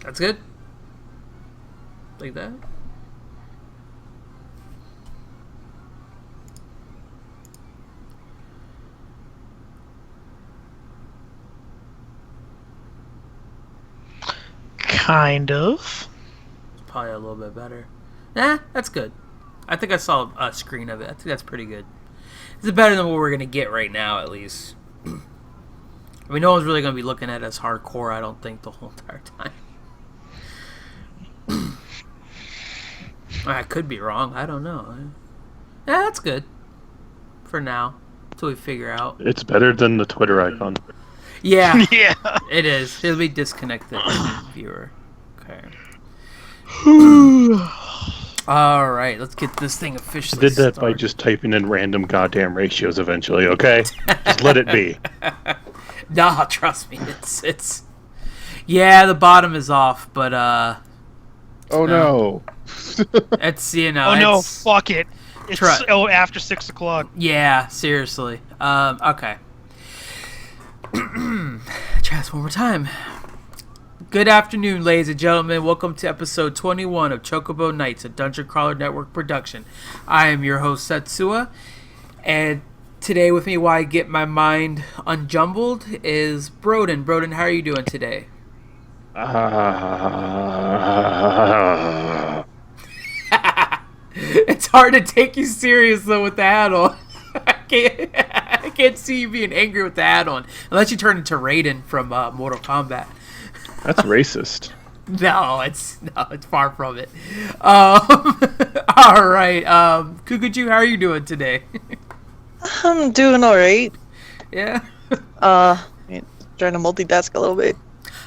That's good. Like that. Kind of. Probably a little bit better. Nah, that's good. I think I saw a screen of it. I think that's pretty good. It's better than what we're going to get right now, at least. I mean, no one's really going to be looking at us hardcore, I don't think, the whole entire time. I could be wrong. I don't know. Yeah, that's good. For now. Until we figure out. It's better than the Twitter icon. Yeah. Yeah. It is. It'll be disconnected, viewer. Okay. All right, let's get this thing officially I did that started. by just typing in random goddamn ratios eventually, okay? Just let it be. Nah, trust me. It's yeah, the bottom is off, but Oh no. it's Oh no, fuck it. It's after 6 o'clock. Yeah, seriously. Okay. Try this one more time. Good afternoon, ladies and gentlemen. Welcome to episode 21 of Chocobo Nights, a Dungeon Crawler Network production. I am your host, Setsua, and today with me, while I get my mind unjumbled, is Broden. Broden, how are you doing today? It's hard to take you serious, though, with the hat on. I can't see you being angry with the hat on, unless you turn into Raiden from Mortal Kombat. That's racist. No, it's far from it. All right, Kukuju, how are you doing today? I'm doing alright. Yeah. Trying to multitask a little bit.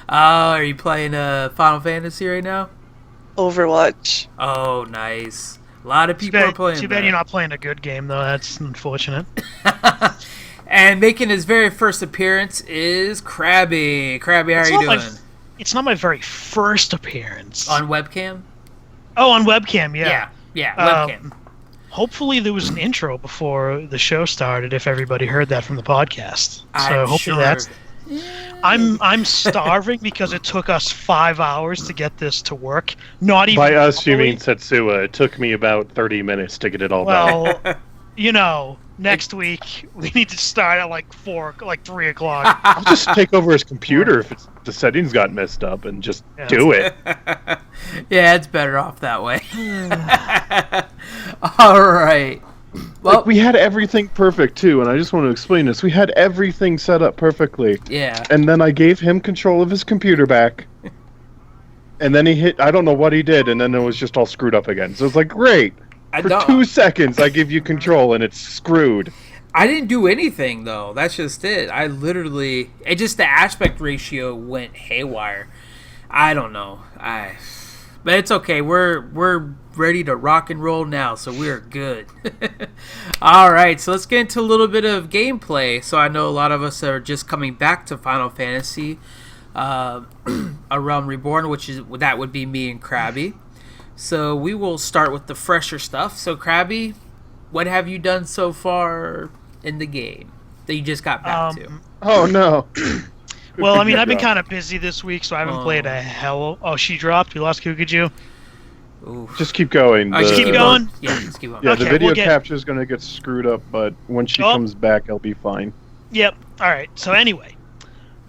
Are you playing Final Fantasy right now? Overwatch. Oh, nice. A lot of people are playing. Too bad you're not playing a good game, though. That's unfortunate. And making his very first appearance is Krabby. Krabby, how are you doing? It's not my very first appearance. On webcam? Oh, on webcam, yeah. Yeah, webcam. Hopefully there was an intro before the show started, if everybody heard that from the podcast. So hopefully that's... I'm starving because it took us 5 hours to get this to work. Not even By us, you properly. mean Setsua. It took me about 30 minutes to get it all Well, done. you know, next week we need to start at like 3 o'clock. I'll just take over his computer if the settings got messed up and just do it. Yeah, it's better off that way. All right. Well, Like, we had everything perfect, too, and I just want to explain this. We had everything set up perfectly. yeah. And then I gave him control of his computer back. And then he hit, I don't know what he did, and then it was just all screwed up again. So it's like, great. For 2 seconds, I give you control, and it's screwed. I didn't do anything, though. That's just it. The aspect ratio went haywire. I don't know. But it's okay. We're ready to rock and roll now, so we're good. All right, so let's get into a little bit of gameplay. So I know a lot of us are just coming back to Final Fantasy, A Realm Reborn, that would be me and Krabby. So we will start with the fresher stuff. So Krabby, what have you done so far in the game that you just got back to? Oh, no. Well, I mean, I've been kind of busy this week, so I haven't played a hell. Oh, she dropped. We lost Kukuju. Ooh. Just keep going. Just keep going? Yeah, just keep going. Yeah, Okay, the video we'll get- capture is going to get screwed up, but when she comes back, I'll be fine. Yep. All right. So anyway,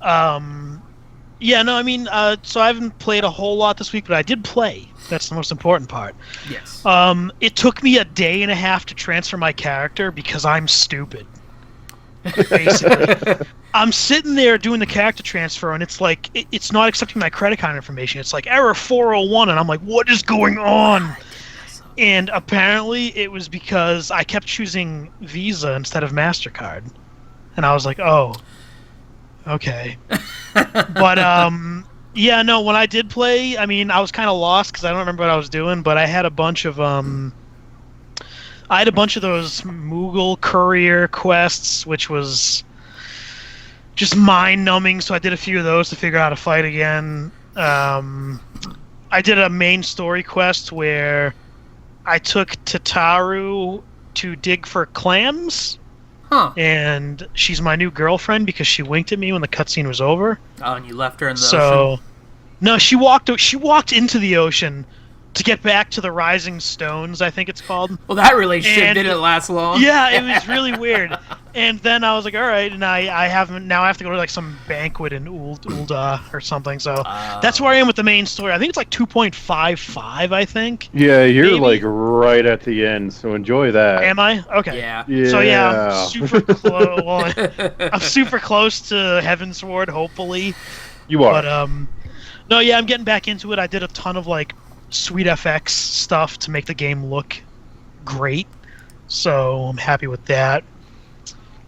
yeah, no, I mean, so I haven't played a whole lot this week, but I did play. That's the most important part. Yes. It took me a day and a half to transfer my character because I'm stupid. Basically, I'm sitting there doing the character transfer, and it's like it's not accepting my credit card information. It's like error 401, and I'm like, what is going on? And apparently, it was because I kept choosing Visa instead of MasterCard, and I was like, oh, okay. But yeah, no. When I did play, I mean, I was kind of lost because I don't remember what I was doing, but I had a bunch of those Moogle courier quests, which was just mind-numbing, so I did a few of those to figure out how to fight again. I did a main story quest where I took Tataru to dig for clams, and she's my new girlfriend because she winked at me when the cutscene was over. Oh, and you left her in the So, ocean? No, she walked into the ocean to get back to the Rising Stones, I think it's called. Well, that relationship didn't last long. Yeah, it was really weird. And then I was like, all right, and I have to go to like some banquet in Ulda or something. So that's where I am with the main story. I think it's like 2.55, I think. Yeah, you're maybe. like right at the end, so enjoy that. Am I? Okay. Yeah. So yeah, I'm super close. Well, I'm super close to Heavensward, hopefully. You are. But no, yeah, I'm getting back into it. I did a ton of like Sweet FX stuff to make the game look great, so I'm happy with that.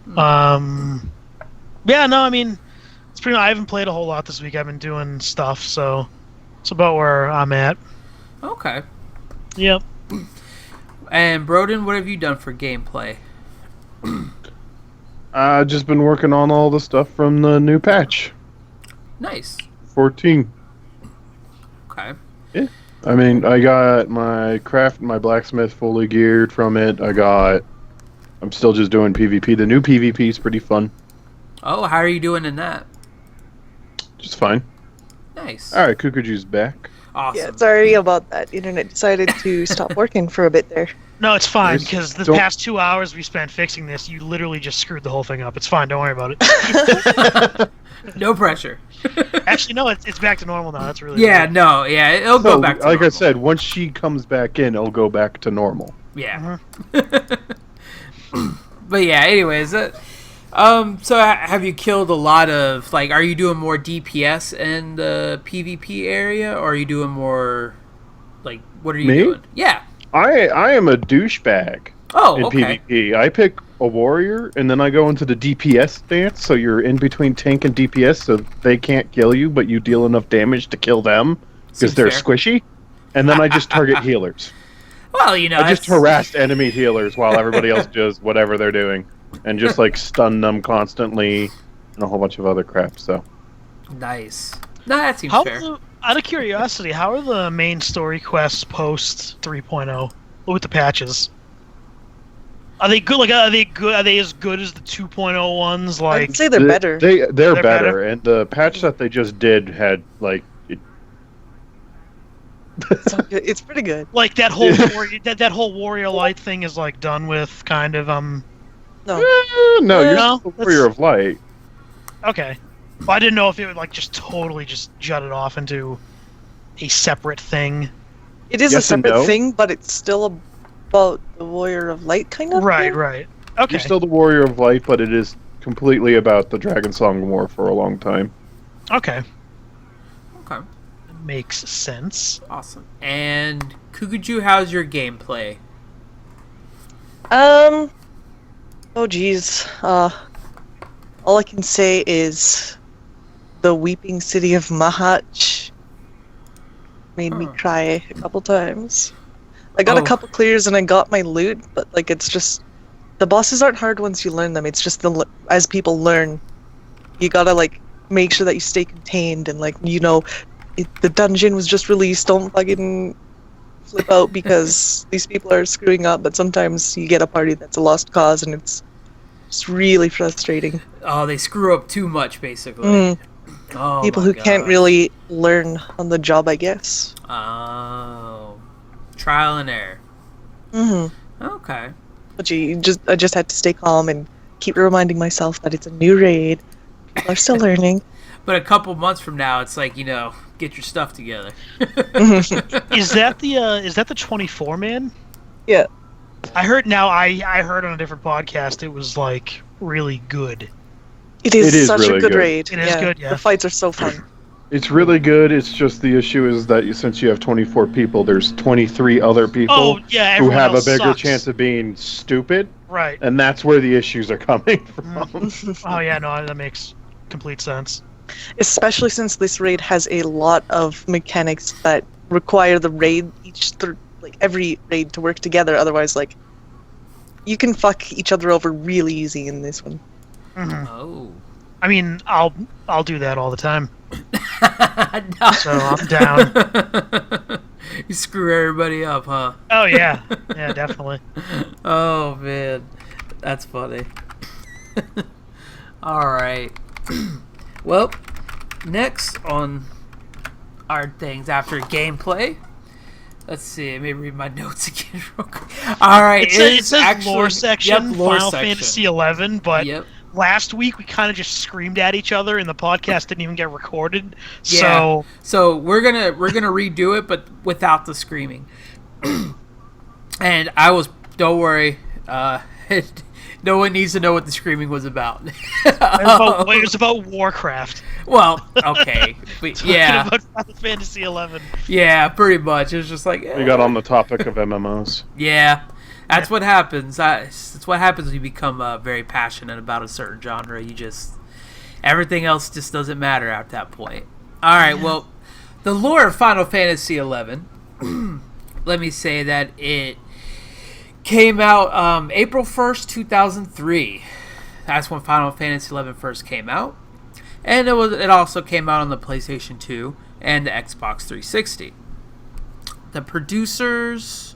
Yeah, no, I mean, it's pretty. I haven't played a whole lot this week. I've been doing stuff, so it's about where I'm at. Okay. Yep. And Broden, what have you done for gameplay? I've just been working on all the stuff from the new patch. Nice. 14. Okay. Yeah. I mean, I got my blacksmith fully geared from it. I'm still just doing PvP. The new PvP is pretty fun. Oh, how are you doing in that? Just fine. Nice. All right, Kukuju's back. Awesome. Yeah, sorry about that. Internet decided to stop working for a bit there. No, it's fine, There's- because the don't- past 2 hours we spent fixing this, you literally just screwed the whole thing up. It's fine, don't worry about it. No pressure. Actually, no, it's back to normal now. That's really Yeah, good. no, yeah, it'll So, go back to like normal. I said, once she comes back in, it'll go back to normal. Yeah. But yeah, anyways, so have you killed a lot of, like, are you doing more DPS in the PvP area, or are you doing more, like, what are you Me? doing? Yeah. I am a douchebag Oh, in okay. PvP. I pick a warrior, and then I go into the DPS stance, so you're in between tank and DPS, so they can't kill you, but you deal enough damage to kill them, because Seems they're fair. squishy. And then I just target healers. Well, you know, I just that's- harassed enemy healers while everybody else does whatever they're doing. And just, like, stun them constantly, and a whole bunch of other crap, so... Nice. No, that seems How fair. out of curiosity, how are the main story quests post 3.0 with the patches? Are they good? Like, are they good? Are they as good as the 2.0 ones? Like, I'd say they're better. They're better? better, and the patch that they just did had, like... It's pretty good. like that whole that whole warrior light thing is like done with, kind of. No, no, you're No, still a warrior of light. Okay. Well, I didn't know if it would like just totally just jut it off into a separate thing. it is a Yes and separate no. thing, but it's still about the Warrior of Light, kind of. Right, thing. right. Okay. You're still the warrior of light, but it is completely about the Dragon Song War for a long time. Okay. Okay. Makes sense. Awesome. And Kukuju, how's your gameplay? Oh geez. All I can say is the Weeping City of Mahach made me Huh. cry a couple times. I got a Oh. couple clears and I got my loot, but like it's just the bosses aren't hard once you learn them. It's just as people learn, you gotta like make sure that you stay contained and like the dungeon was just released. Don't fucking flip out because these people are screwing up. But sometimes you get a party that's a lost cause and it's just really frustrating. Oh, they screw up too much, basically. Mm. Oh, People my who can't God. really learn on the job, I guess. Oh. Trial and error. Hmm Okay. But I just had to stay calm and keep reminding myself that it's a new raid. People are still learning. But a couple months from now, it's like, get your stuff together. Is that the 24 man? Yeah. I heard I heard on a different podcast it was like really good. It is, It is such really a good good. raid. It is good, yeah. The fights are so fun. It's really good. It's just the issue is that since you have 24 people, there's 23 other people Oh yeah, who everyone have a else bigger sucks. chance of being stupid, Right. and that's where the issues are coming Mm. from. Oh yeah, no, that makes complete sense. Especially since this raid has a lot of mechanics that require the raid every raid to work together. Otherwise, like you can fuck each other over really easy in this one. Hmm Oh. I mean, I'll do that all the time. No. So I'm down. You screw everybody up, huh? Oh yeah, yeah, definitely. Oh, man. That's funny. All right. Well, next on our things after gameplay. Let's see. Let me read my notes again real quick. All right, it says actually, lore section, yep, lore Final section. Fantasy 11, but Yep. last week we kind of just screamed at each other, and the podcast didn't even get recorded. Yeah. So we're gonna redo it, but without the screaming. And don't worry. No one needs to know what the screaming was about. It was about Warcraft. Well, okay, but yeah, About Final Fantasy 11. yeah, pretty much. It was just like We got on the topic of MMOs. yeah, that's what happens. That's what happens when you become very passionate about a certain genre. Everything else just doesn't matter at that point. All right, well, the lore of Final Fantasy 11. Let me say that it came out April 1st, 2003. That's when Final Fantasy 11 first came out. And it also came out on the PlayStation 2 and the Xbox 360. The producers,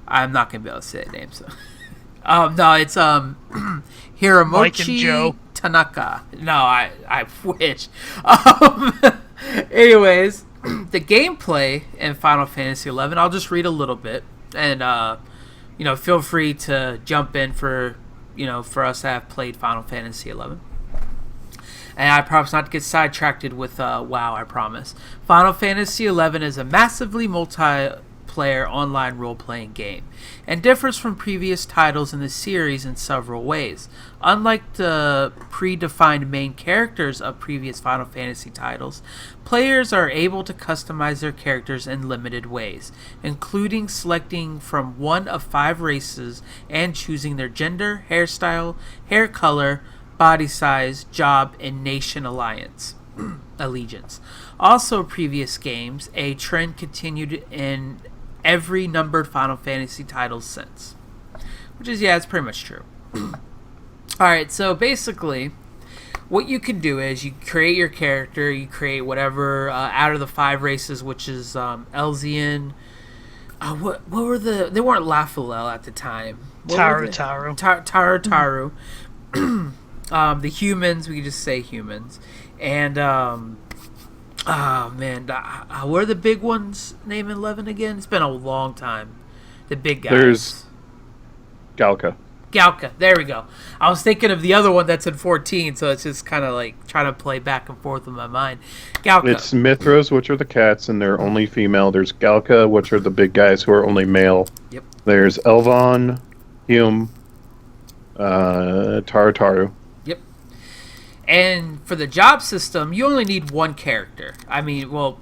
I'm not going to be able to say the names. No, it's Hiramochi Mike and Joe. Tanaka. No, I wish. Anyways, the gameplay in Final Fantasy 11, I'll just read a little bit. And, feel free to jump in for us to have played Final Fantasy 11. And I promise not to get sidetracked with WoW, I promise. Final Fantasy XI is a massively multiplayer online role-playing game, and differs from previous titles in the series in several ways. Unlike the predefined main characters of previous Final Fantasy titles, players are able to customize their characters in limited ways, including selecting from one of 5 races and choosing their gender, hairstyle, hair color, body size, job, and nation allegiance. Also, previous games, a trend continued in every numbered Final Fantasy title since. Which is, it's pretty much true. Alright, so basically, what you can do is you create your character, you create whatever out of the 5 races, which is Elzian. What were they weren't Laphilel at the time. Taru. Taru. The humans, we could just say humans, and what are the big ones? Name 11 again. It's been a long time. The big guys. There's Galka. There we go. I was thinking of the other one that's in 14, so it's just kind of like trying to play back and forth in my mind. Galka. It's Mithras, which are the cats, and they're only female. There's Galka, which are the big guys who are only male. Yep. There's Elvon, Hume, Taru. Yep. And for the job system, you only need one character. I mean, well,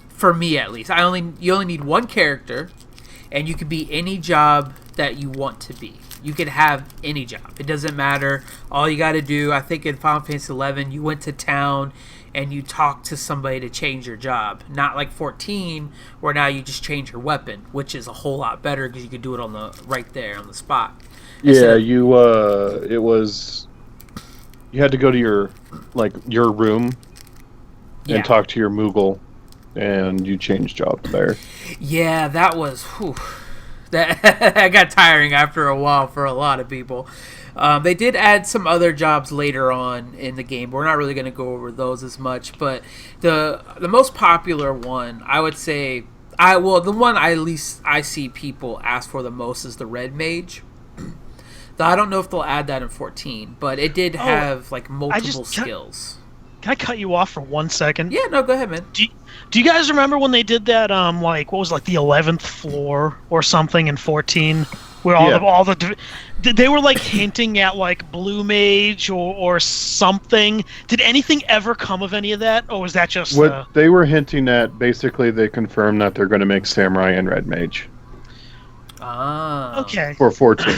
for me at least, you only need one character, and you can be any job that you want to be. You can have any job. It doesn't matter. All you got to do, I think in Final Fantasy 11, you went to town and you talked to somebody to change your job. Not like 14, where now you just change your weapon, which is a whole lot better because you could do it right there on the spot. Yeah, you had to go to your room and talk to your Moogle, and you change jobs there. Yeah, that was that got tiring after a while for a lot of people. They did add some other jobs later on in the game. We're not really going to go over those as much, but the most popular one, I would say, the one at least I see people ask for the most is the Red Mage. I don't know if they'll add that in 14, but it did have multiple skills. Can I cut you off for 1 second? Yeah, no, go ahead, man. Do you guys remember when they did that? What was the 11th floor or something in 14, where they were hinting at Blue Mage or something. Did anything ever come of any of that, or was that just what they were hinting at? Basically, they confirmed that they're going to make Samurai and Red Mage. Ah. Okay. For 14.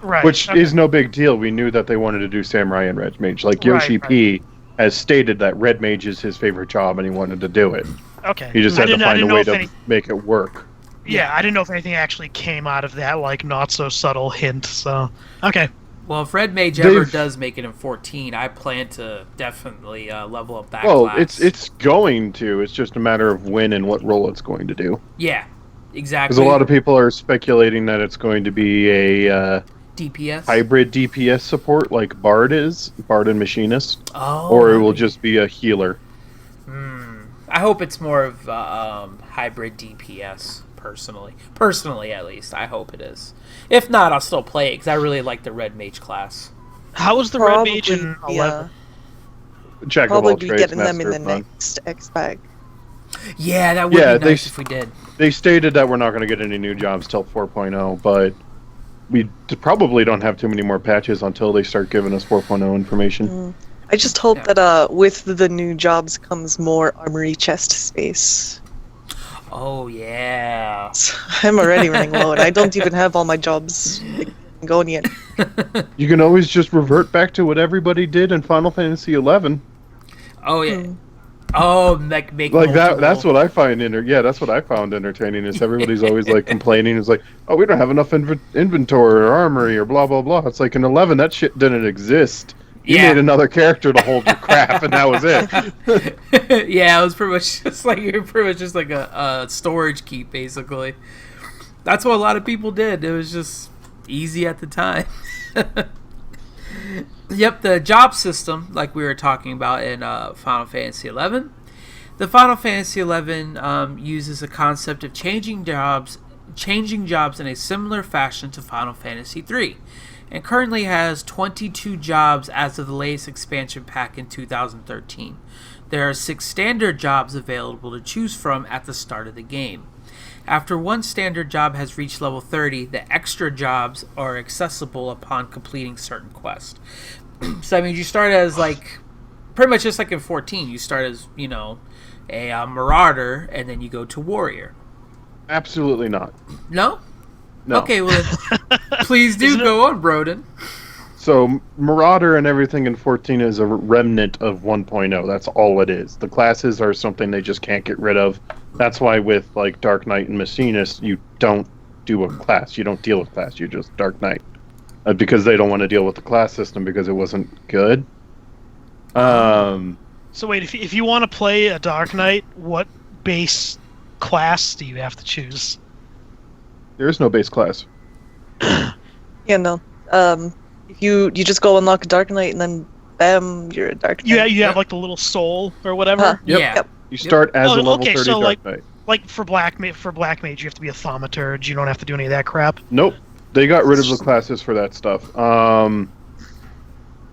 Right. Which is no big deal. We knew that they wanted to do Samurai and Red Mage. Yoshi P has stated that Red Mage is his favorite job and he wanted to do it. Okay. He just had to find a way to make it work. Yeah, I didn't know if anything actually came out of that, not so subtle hint. So, okay. Well, if Red Mage ever does make it in 14, I plan to definitely level up that class. It's going to. It's just a matter of when and what role it's going to do. Yeah, exactly. Because a lot of people are speculating that it's going to be a DPS? Hybrid DPS support like Bard is, Bard and Machinist. Oh. Or it will just be a healer. I hope it's more of hybrid DPS. Personally, at least, I hope it is. If not, I'll still play it because I really like the red mage class. How was the red mage in 11? Yeah. Jack of Probably all be trades, getting them in master the of none. next X-Pack. Yeah, that would be nice if we did. They stated that we're not going to get any new jobs till 4.0, but we probably don't have too many more patches until they start giving us 4.0 information. I just hope that with the new jobs comes more armory chest space. Oh, yeah. I'm already running low, and I don't even have all my jobs going yet. You can always just revert back to what everybody did in Final Fantasy XI. Oh, yeah. Oh, make like multiple. that. That's what I find that's what I found entertaining. Is everybody's always like complaining. It's like, oh, we don't have enough inventory or armory or blah blah blah. It's like in 11 that shit didn't exist. You made another character to hold your crap, and that was it. Yeah, it was pretty much just like a storage keep, basically. That's what a lot of people did. It was just easy at the time. Yep, the job system, like we were talking about in Final Fantasy XI. The Final Fantasy XI uses a concept of changing jobs in a similar fashion to Final Fantasy III, and currently has 22 jobs as of the latest expansion pack in 2013. There are 6 standard jobs available to choose from at the start of the game. After one standard job has reached level 30, the extra jobs are accessible upon completing certain quests. So, I mean, you start as, like, pretty much just like in 14. You start as, a Marauder, and then you go to Warrior. Absolutely not. No? No. Okay, well, please do go on, Broden. So, Marauder and everything in 14 is a remnant of 1.0. That's all it is. The classes are something they just can't get rid of. That's why with, like, Dark Knight and Machinist, you don't do a class. You don't deal with class. You just Dark Knight. Because they don't want to deal with the class system because it wasn't good. So wait, if you want to play a Dark Knight, what base class do you have to choose? There is no base class. Yeah, no. If you just go unlock a Dark Knight and then bam, you're a Dark Knight. Yeah, you have like the little soul or whatever. Yep. Yeah. You start as a level 30 so Dark Knight. Like for Black Mage, you have to be a thaumaturge. You don't have to do any of that crap. Nope. They got rid of the classes for that stuff.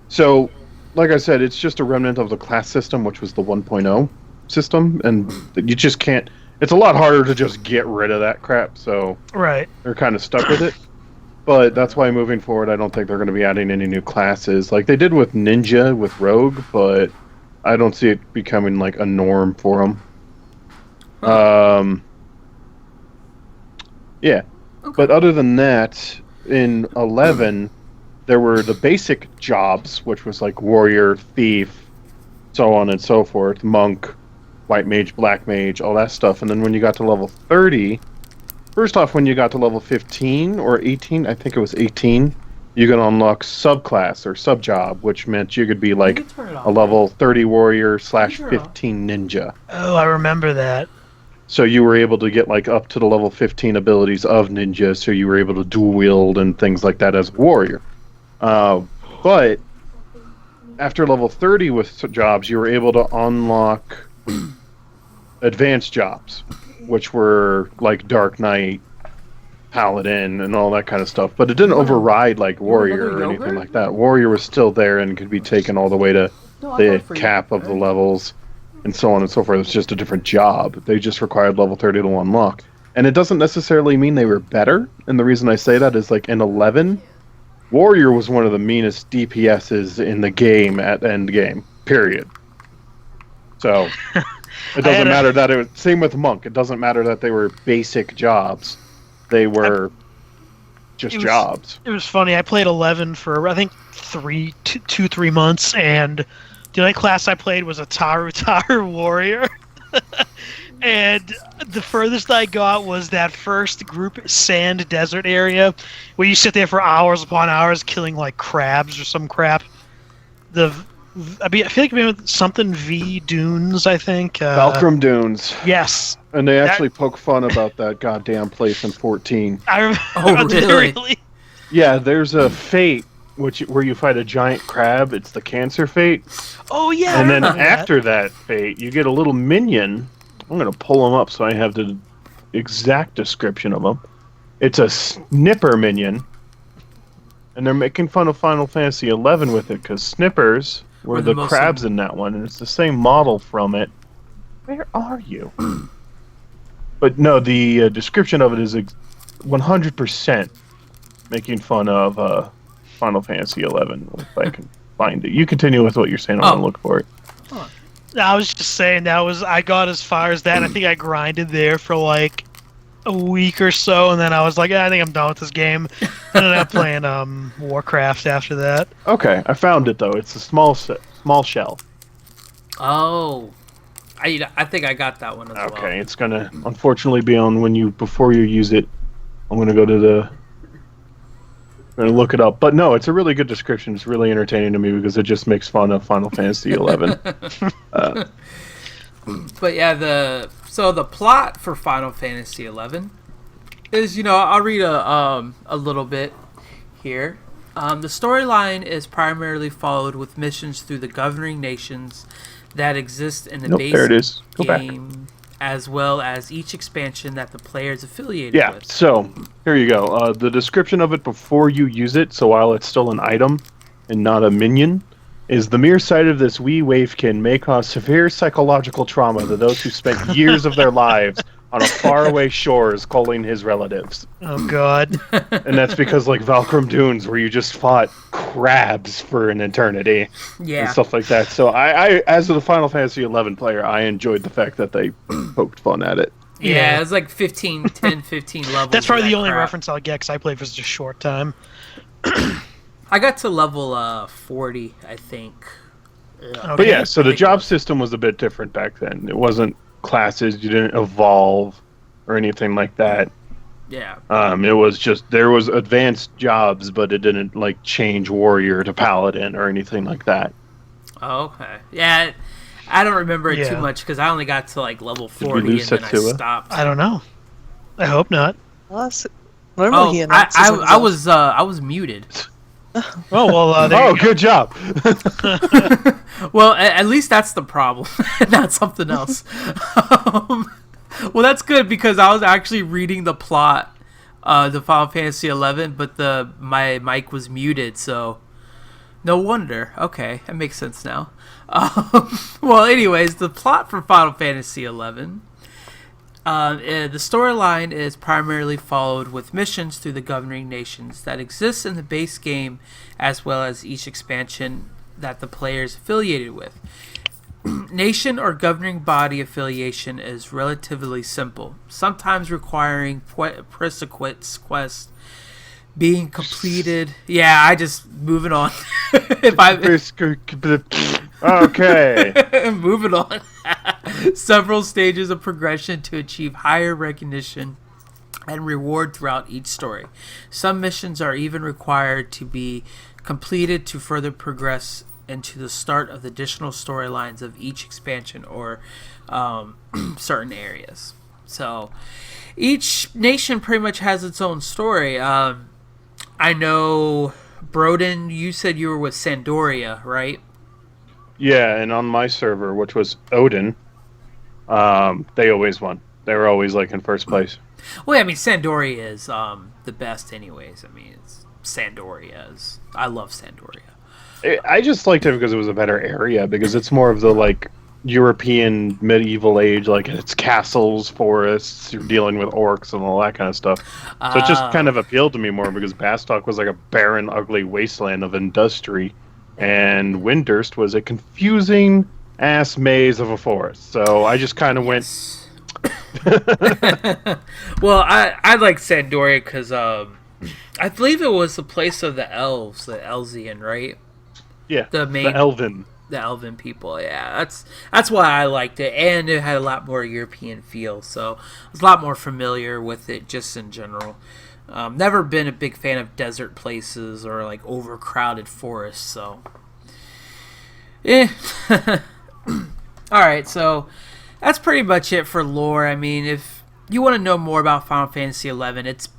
So, like I said, it's just a remnant of the class system, which was the 1.0 system, and you just can't... It's a lot harder to just get rid of that crap, so... Right. They're kind of stuck with it. But that's why moving forward, I don't think they're going to be adding any new classes. Like they did with Ninja, with Rogue, but I don't see it becoming like a norm for them. Yeah. Okay. But other than that, in 11, there were the basic jobs, which was like Warrior, Thief, so on and so forth, Monk, White Mage, Black Mage, all that stuff. And then when you got to level 30... First off, when you got to level 15 or 18, I think it was 18, you could unlock subclass or subjob, which meant you could be like a level 30 warrior / 15 ninja. Oh, I remember that. So you were able to get like up to the level 15 abilities of ninja, so you were able to dual wield and things like that as a warrior. But after level 30 with jobs, you were able to unlock advanced jobs, which were like Dark Knight, Paladin, and all that kind of stuff. But it didn't override like Warrior or anything like that. Warrior was still there and could be taken all the way to the cap of the levels and so on and so forth. It's just a different job. They just required level 30 to unlock. And it doesn't necessarily mean they were better. And the reason I say that is like in 11, Warrior was one of the meanest DPSs in the game at end game, period. So... It doesn't matter that it was... Same with Monk. It doesn't matter that they were basic jobs. They were jobs. It was funny. I played 11 for, I think, 3 months, and the only class I played was a Taru Warrior. And the furthest I got was that first group sand desert area where you sit there for hours upon hours killing, like, crabs or some crap. I feel like maybe something V Dunes, I think. Valkyrum Dunes. Yes. And they actually poke fun about that goddamn place in 14. I remember. Oh, really? Yeah, there's a fate where you fight a giant crab. It's the Cancer Fate. Oh yeah. And I then remember that. after that fate, you get a little minion. I'm going to pull them up so I have the exact description of them. It's a snipper minion. And they're making fun of Final Fantasy XI with it because snippers were the the most crabs in that one, and it's the same model from it. Where are you? But no, the description of it is 100% making fun of Final Fantasy XI, if I can find it. You continue with what you're saying. I'm going to look for it. I was just saying I got as far as that. And I think I grinded there for like a week or so, and then I was like, I think I'm done with this game. And then I'm playing Warcraft after that. Okay, I found it though. It's a small shell. Oh, I think I got that one as well. Okay, it's gonna unfortunately be on before you use it. I'm gonna go to I'm gonna look it up. But no, it's a really good description. It's really entertaining to me because it just makes fun of Final Fantasy XI. But yeah, the plot for Final Fantasy XI is, I'll read a little bit here. The storyline is primarily followed with missions through the governing nations that exist in the there it is. Go game, as well as each expansion that the player is affiliated Yeah, with. so here you go. The description of it before you use it, so while it's still an item and not a minion, is the mere sight of this wee waifkin may cause severe psychological trauma to those who spent years of their lives on a faraway shores calling his relatives. Oh god. And that's because, like, Valkyrie Dunes, where you just fought crabs for an eternity Yeah. and stuff like that. So I as a Final Fantasy XI player, I enjoyed the fact that they poked fun at it. Yeah, it's like 15 levels. That's probably of the that only crap. reference I'll get because I played for such a short time. I got to level 40, I think. Yeah. But yeah, so I the think it job was. system was a bit different back then. It wasn't classes, you didn't evolve or anything like that. Yeah. It was just there was advanced jobs, but it didn't like change warrior to paladin or anything like that. Oh, okay. Yeah, I don't remember it too Yeah. much because I only got to like level we 40 lose and then I Setsua? stopped. I don't know. I hope not. Normally he Oh, announces himself. I was muted. Oh well. There Oh, you go. good job. Well, at least that's the problem, not something else. Well, that's good because I was actually reading the plot, the Final Fantasy XI, but my mic was muted, so no wonder. Okay, that makes sense now. Well, anyways, the plot for Final Fantasy XI. The storyline is primarily followed with missions through the governing nations that exist in the base game, as well as each expansion that the player is affiliated with. Nation or governing body affiliation is relatively simple, sometimes requiring prerequisites quests being completed. Yeah, I just moving on. If I Okay. moving on. Several stages of progression to achieve higher recognition and reward throughout each story. Some missions are even required to be completed to further progress into the start of the additional storylines of each expansion or certain areas. So each nation pretty much has its own story. I know, Broden, you said you were with Sandoria, right? Yeah, and on my server, which was Odin, they always won. They were always like in first place. Well, I mean, Sandoria is the best anyways. I mean, it's Sandoria's. I love Sandoria. I just liked it because it was a better area, because it's more of the like European medieval age, like it's castles, forests, you're dealing with orcs and all that kind of stuff. So it just kind of appealed to me more because Bastok was like a barren, ugly wasteland of industry, and Windurst was a confusing ass maze of a forest. So I just kind of went. Well, I like Sandoria because I believe it was the place of the elves, the Elzian, right? Yeah, The main the Elven people. Yeah, that's why I liked it, and it had a lot more European feel, so I was a lot more familiar with it just in general. Never been a big fan of desert places or like overcrowded forests, so yeah. All right, so that's pretty much it for lore. I mean, if you want to know more about Final Fantasy XI, it's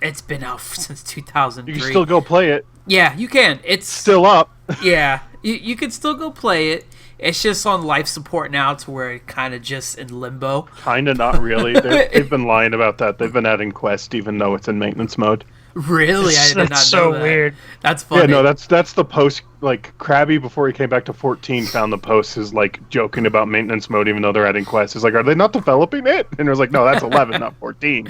It's been out since 2003. You can still go play it. Yeah, you can. It's Still up. yeah, you can still go play it. It's just on life support now, to where it kind of just in limbo. Kind of, not really. They've been lying about that. They've been adding quests even though it's in maintenance mode. Really, I did not know That's so that. weird. That's funny. Yeah, no, that's the post. Like Krabby, before he came back to 14, found the post is like joking about maintenance mode, even though they're adding quests. He's like, "Are they not developing it?" And it was like, "No, that's 11, not 14."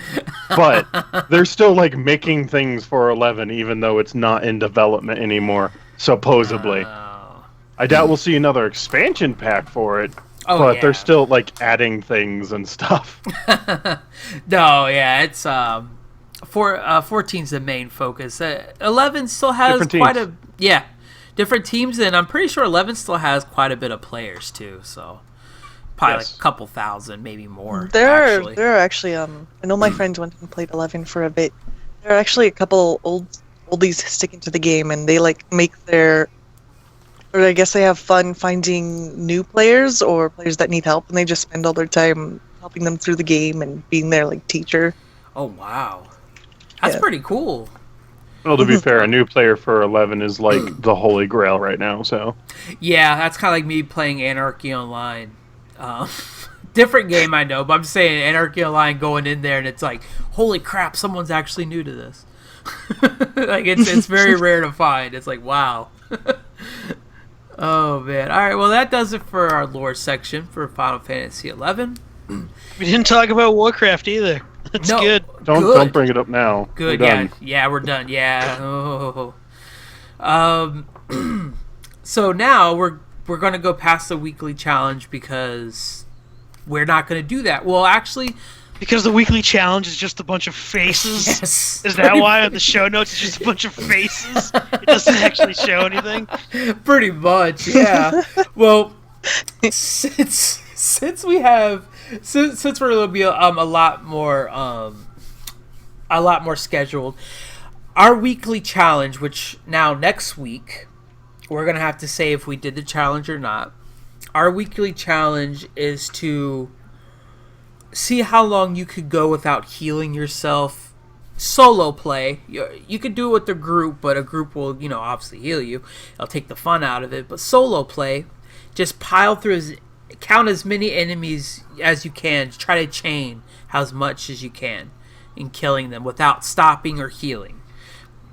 But they're still like making things for 11, even though it's not in development anymore. Supposedly, I doubt we'll see another expansion pack for it. Oh, but yeah. they're still like adding things and stuff. No, yeah, it's 14's the main focus. 11 still has Different quite teams. different teams, and I'm pretty sure 11 still has quite a bit of players too. So probably Yes. like a couple thousand, maybe more. There actually. are actually I know my friends went and played 11 for a bit. There are actually a couple oldies sticking to the game, and they like make their, or I guess they have fun finding new players or players that need help, and they just spend all their time helping them through the game and being their like teacher. Oh wow, that's Yeah. pretty cool. Well, to be fair, a new player for 11 is like the holy grail right now. So Yeah, that's kind of like me playing Anarchy Online. Different game, I know, but I'm saying Anarchy Online, going in there and it's like, holy crap, someone's actually new to this. Like it's very rare to find. It's like, wow. Oh man. All right, well that does it for our lore section for Final Fantasy 11. We didn't talk about Warcraft either. That's No. good. don't bring it up now. Good, We're yeah, done. yeah, we're done. Yeah. So now we're gonna go past the weekly challenge because we're not gonna do that. Well, actually, Because the weekly challenge is just a bunch of faces. yes. Is that why on the show notes it's just a bunch of faces? It doesn't actually show anything. Pretty much, yeah. Well, since we have since we're gonna be a lot more scheduled, our weekly challenge, which now next week we're gonna have to say if we did the challenge or not. Our weekly challenge is to see how long you could go without healing yourself. Solo play. You could do it with a group, but a group will, obviously heal you. It'll take the fun out of it. But solo play, just pile through count as many enemies as you can. Try to chain as much as you can in killing them without stopping or healing.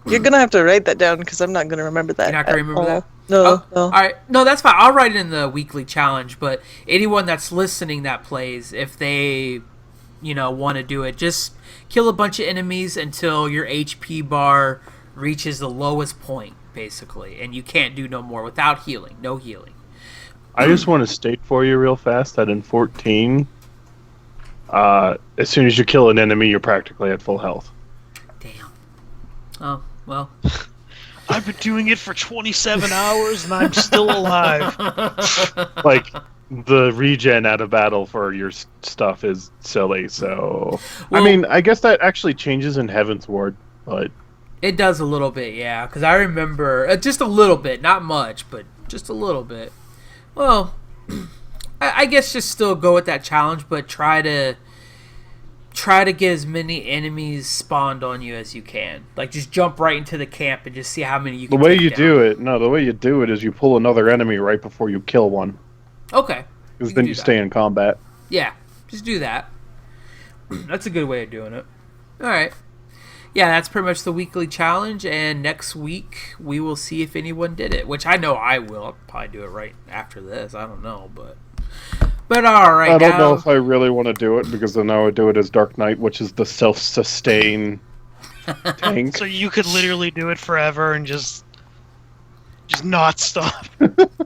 You're gonna have to write that down because I'm not gonna remember that. You're not gonna at remember all. that? No, Oh, no. All right. No, that's fine. I'll write it in the weekly challenge, but anyone that's listening that plays, if they, want to do it, just kill a bunch of enemies until your HP bar reaches the lowest point, basically, and you can't do no more without healing. No healing. I just want to state for you real fast that in 14, as soon as you kill an enemy, you're practically at full health. Damn. Oh, well. I've been doing it for 27 hours and I'm still alive. Like, the regen out of battle for your stuff is silly, so... Well- I mean, I guess that actually changes in Heaven's Ward, but... It does a little bit, yeah, because I remember, just a little bit, not much, but just a little bit. Well, I guess just still go with that challenge, but try to get as many enemies spawned on you as you can. Like, just jump right into the camp and just see how many you The can way take you down. the way you do it is you pull another enemy right before you kill one. Okay. Because You then can you do stay in combat. Yeah, just do that. That's a good way of doing it. All right. Yeah, that's pretty much the weekly challenge, and next week we will see if anyone did it, which I know I will. I'll probably do it right after this. I don't know, but all right. I don't know now- if I really want to do it, because then I would do it as Dark Knight, which is the self-sustain tank. So you could literally do it forever and just not stop.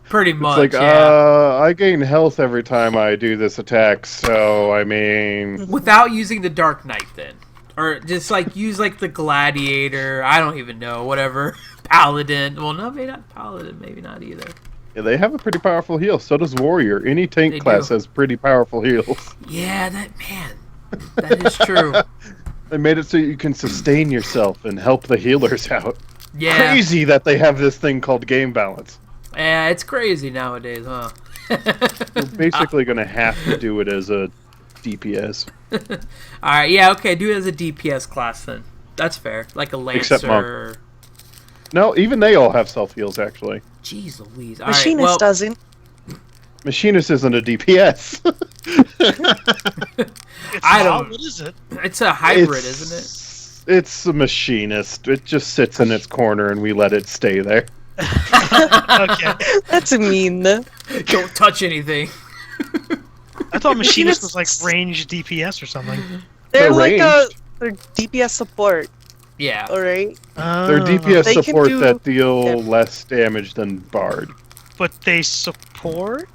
Pretty It's much. like, yeah. I gain health every time I do this attack, so, I mean... Without using the Dark Knight, then, or just like use like the Gladiator. I don't even know. Whatever. Paladin. Well, no, maybe not Paladin. Maybe not either. Yeah, they have a pretty powerful heal. So does Warrior. Any tank They class do. has pretty powerful heals. Yeah, that is true. They made it so you can sustain yourself and help the healers out. Yeah. Crazy that they have this thing called game balance. Yeah, it's crazy nowadays, huh? You're basically going to have to do it as a DPS. Alright, yeah, okay, do it as a DPS class then. That's fair. Like a Except Lancer. No, even they all have self heals actually. Jeez Louise. All Machinist right, well, doesn't. Machinist isn't a DPS. It's I not. don't- What is it? it's a hybrid, isn't it? It's a machinist. It just sits in its corner and we let it stay there. Okay. That's mean. Don't touch anything. I thought machinist was like Machinists- range DPS or something. They're like ranged. they're DPS support. Yeah. All right. They're Oh. DPS They can support do- that deal yeah. less damage than Bard. But they support.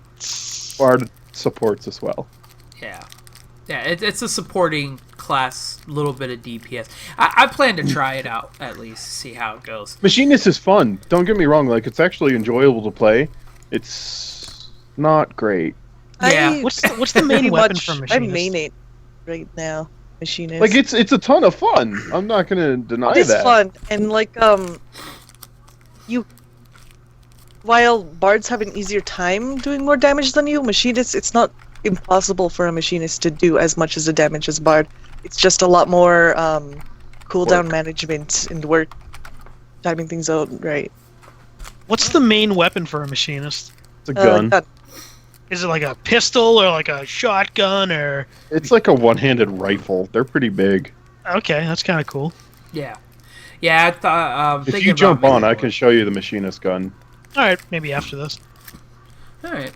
Bard supports as well. Yeah. Yeah, it's a supporting class, little bit of DPS. I plan to try it out at least, see how it goes. Machinist is fun. Don't get me wrong. Like it's actually enjoyable to play. It's not great. Yeah. What's the main pretty weapon much- for I machinist? main it right now. Machinist. Like it's a ton of fun. I'm not gonna deny It's that. fun and like you. While bards have an easier time doing more damage than you, machinists, it's not impossible for a machinist to do as much as the damage as bard. It's just a lot more cooldown Work. management and work, timing things out right. What's the main weapon for a machinist? It's a gun. Gun. Is it like a pistol or like a shotgun or? It's like a one-handed rifle. They're pretty big. Okay, that's kind of cool. Yeah. Yeah, I thought. If you jump on, I can show you the machinist gun. All right, maybe after this. All right.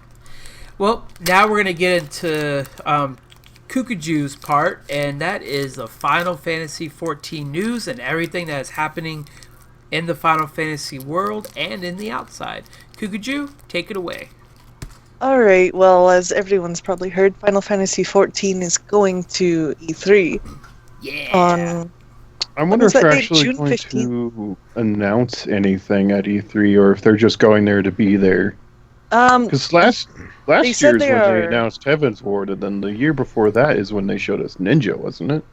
Well, now we're gonna get into Kukuju's part, and that is the Final Fantasy XIV news and everything that is happening in the Final Fantasy world and in the outside. Kukuju, take it away. Alright, well, as everyone's probably heard, Final Fantasy XIV is going to E3 Yeah. on. I wonder was if that they're date? actually June going 15th? to announce anything at E3, or if they're just going there to be there. Because last They year's said when they they are- announced Heaven's Ward, and then the year before that is when they showed us Ninja, wasn't it?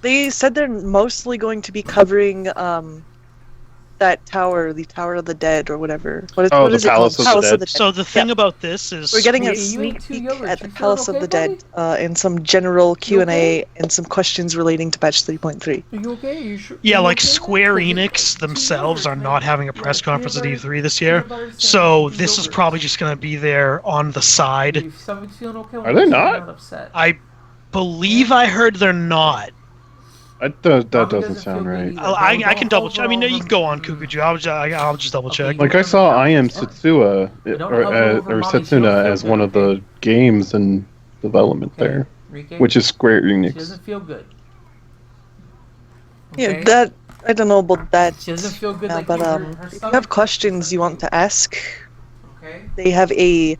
They said they're mostly going to be covering that tower, the Tower of the Dead, or whatever. What Oh, what the is it Palace called? of the Palace of Dead. the Dead. So the thing about this is We're getting a Yeah, you ate sneak 2 peek yogurts. at the You Palace feeling of the okay, Dead and some general Q&A okay? and some questions relating to patch 3.3. Are you okay? You sure? yeah, like Square Enix themselves are not having a press conference at E3 this year, so this is probably just going to be there on the side. Are they not? Upset. I believe I heard they're not. That doesn't sound right. I can double check. I mean, you can go on Kukuju. I'll just double check. Like I saw I Am Setsua don't or hover over Mommy's Setsuna heel as feel one good, of the games in development there, Rike? which is Square She Enix. doesn't feel good. Yeah, Okay? that I don't know about that. She doesn't feel good. Yeah, like but her if you stomach. have questions you want to ask, Okay. they have a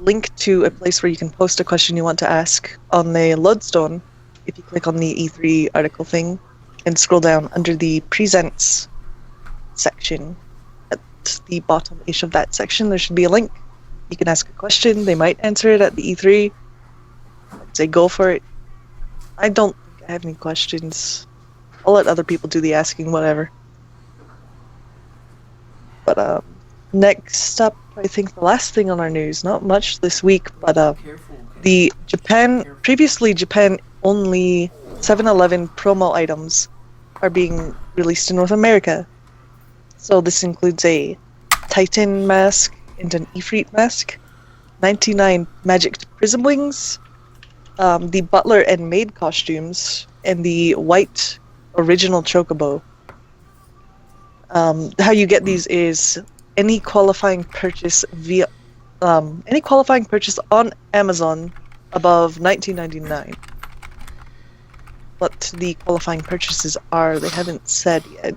link to a place where you can post a question you want to ask on the Lodestone. If you click on the E3 article thing and scroll down under the Presents section, at the bottom-ish of that section, there should be a link. You can ask a question. They might answer it at the E3. I'd say go for it. I don't think I have any questions. I'll let other people do the asking, whatever. But next up, I think the last thing on our news, not much this week, but Careful. Okay? the previously Japan only 7-Eleven promo items are being released in North America. So this includes a Titan mask and an Ifrit mask, 99 magic prism wings, the butler and maid costumes, and the white original chocobo. How you get these is any qualifying purchase on Amazon above $19.99. What the qualifying purchases are, they haven't said yet.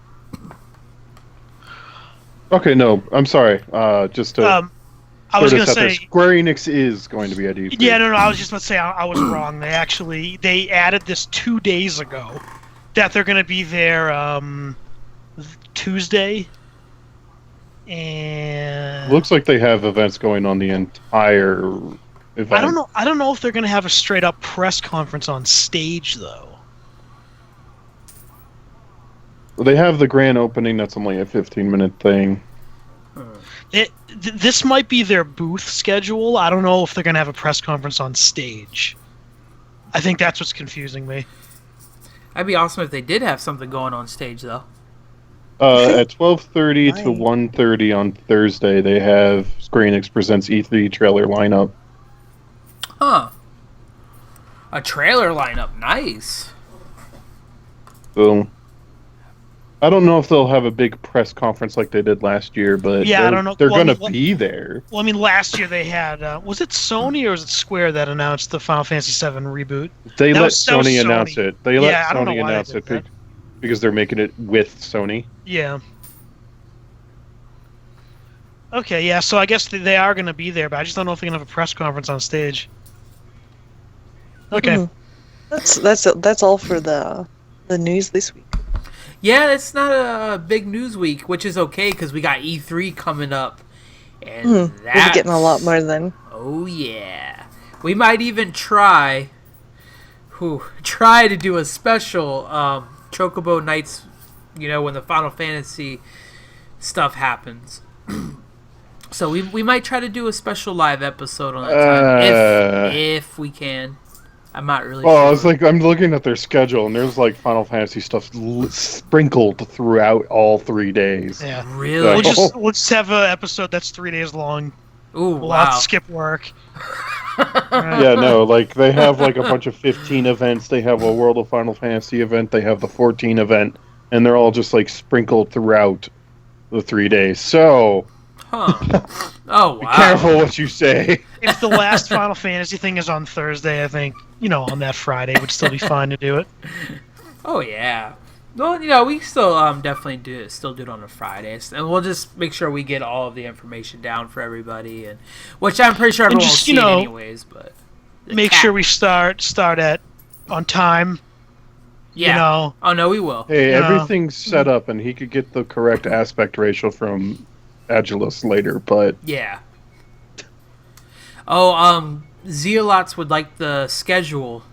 Okay, no, I'm sorry. Just to I was throw gonna this out there, say. Square Enix is going to be at E3. Yeah, no. I was just about to say I was wrong. They added this 2 days ago that they're gonna be there Tuesday. And Looks like they have events going on the entire event. I don't know if they're gonna have a straight up press conference on stage though. They have the grand opening. That's only a 15-minute thing. This might be their booth schedule. I don't know if they're gonna have a press conference on stage. I think that's what's confusing me. That'd be awesome if they did have something going on stage, though. At 12:30 to Right. 1:30 on Thursday, they have Square Enix presents E3 trailer lineup. Huh. A trailer lineup. Nice. So I don't know if they'll have a big press conference like they did last year, but Yeah, I they're, don't know. they're Well, going to well- be there. Well, I mean, last year they had was it Sony or was it Square that announced the Final Fantasy VII reboot? They That let was so Sony announce Sony. it. They let Yeah, I don't know Sony why they announce did it that. because they're making it with Sony. Yeah. Okay, yeah. So I guess they are going to be there, but I just don't know if they're going to have a press conference on stage. Okay. Mhm. That's all for the news this week. Yeah, it's not a big news week, which is okay because we got E3 coming up. And We'll be getting a lot more then. Oh, yeah. We might even try to do a special Chocobo Nights, when the Final Fantasy stuff happens. So we might try to do a special live episode on that time, if we can. I'm not really Well, sure. it's like I'm looking at their schedule, and there's like Final Fantasy stuff sprinkled throughout all 3 days. Yeah. Really? We'll just have an episode that's 3 days long. Ooh, We'll have wow. to skip work. Yeah, no, like they have like a bunch of 15 events. They have a World of Final Fantasy event. They have the 14 event, and they're all just like sprinkled throughout the 3 days. So Huh. Oh, be wow. careful what you say. If the last Final Fantasy thing is on Thursday, I think, on that Friday would still be fine to do it. Oh, yeah. Well, we still definitely do it on a Friday, and we'll just make sure we get all of the information down for everybody, and which I'm pretty sure everyone will just, see it anyways. But Make sure we start at on time. yeah. Oh no, we will. Hey, Yeah. everything's set up, and he could get the correct aspect ratio from Agilus later, but Yeah. Oh, Zealots would like the schedule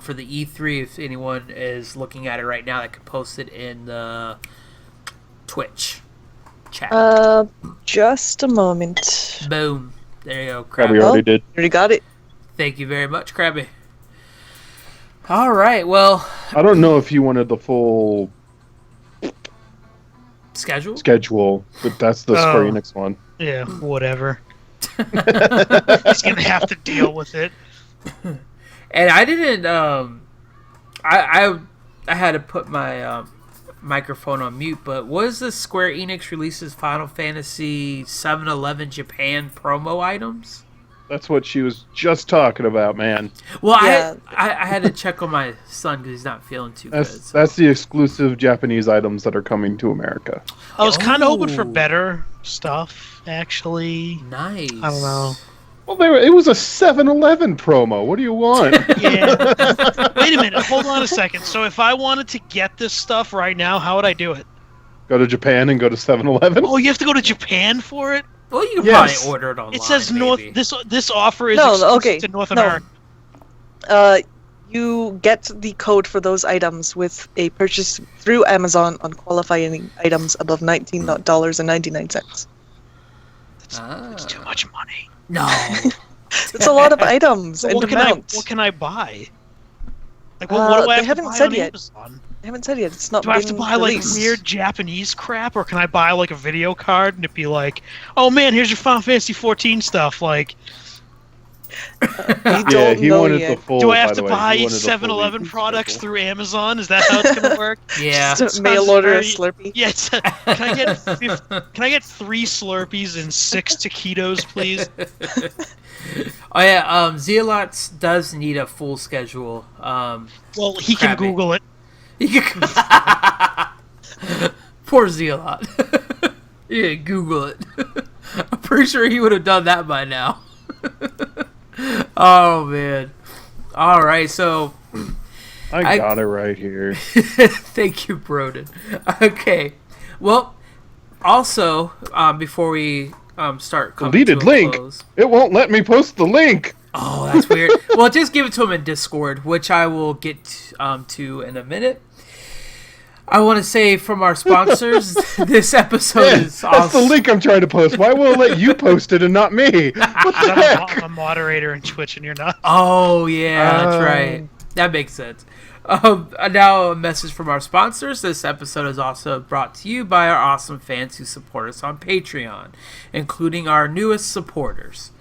for the E3 if anyone is looking at it right now. That could post it in the Twitch chat. Just a moment. Boom. There you go, probably Krabby. already did. Already got it. Thank you very much, Krabby. All right, well, I don't know if you wanted the full schedule? schedule, but that's the Square Oh. Enix one. Yeah, whatever. He's gonna have to deal with it. And I didn't. I had to put my microphone on mute. But was the Square Enix releases Final Fantasy 7-Eleven Japan promo items? That's what she was just talking about, man. Well, Yeah. I had to check on my son because he's not feeling too good. That's So. that's the exclusive Japanese items that are coming to America. I was kind of hoping for Oh. better stuff, actually. Nice. I don't know. Well, it was a 7-Eleven promo. What do you want? Yeah. Wait a minute. Hold on a second. So if I wanted to get this stuff right now, how would I do it? Go to Japan and go to 7-Eleven? Oh, you have to go to Japan for it? Well, you can Yes. probably order it online. It says maybe. This offer is No, exclusive okay, to North no. America. You get the code for those items with a purchase through Amazon on qualifying items above $19.99. Ah. It's too much money. No. It's a lot of items and What amount. can I buy? Like, what do I they have to haven't buy said on yet. Amazon? I haven't said yet. It's not Do I have to been buy like released. weird Japanese crap, or can I buy like a video card and it be like, "Oh man, here's your Final Fantasy 14 stuff"? Like, We Yeah, don't he know wanted yet. the full. do I have by to the way, he buy wanted the full 7-Eleven release products schedule. through Amazon? Is that how it's gonna work? Yeah. Just mail order a very- Slurpee. Yeah. Can I get 3 Slurpees and 6 taquitos, please? Oh yeah. Zealots does need a full schedule. Well, he can Crabby. Google it. Poor Zealot. Yeah, Google it. I'm pretty sure he would have done that by now. Oh man. All right, so I got it right here. thank you, Broden. Okay, well, also before we start coming Deleted to a link. close, It won't let me post the link. oh, that's weird. Well, just give it to him in Discord, which I will get to in a minute. I want to say from our sponsors, this episode Yeah, is that's the awesome. link I'm trying to post. Why will it let you post it and not me? What the heck? I'm a moderator in Twitch, and you're not. Oh yeah, that's Oh. right. That makes sense. Now a message from our sponsors. This episode is also brought to you by our awesome fans who support us on Patreon, including our newest supporters.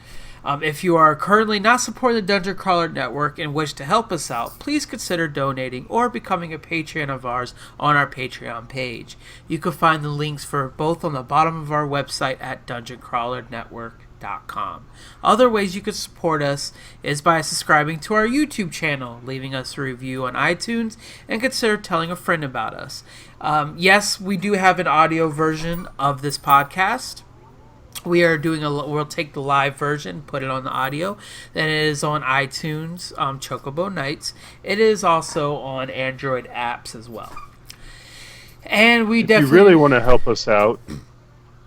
If you are currently not supporting the Dungeon Crawler Network and wish to help us out, please consider donating or becoming a Patreon of ours on our Patreon page. You can find the links for both on the bottom of our website at dungeoncrawlernetwork.com. Other ways you can support us is by subscribing to our YouTube channel, leaving us a review on iTunes, and consider telling a friend about us. Yes, we do have an audio version of this podcast. We'll take the live version, put it on the audio. Then it is on iTunes, Chocobo Nights. It is also on Android apps as well. And if you really want to help us out,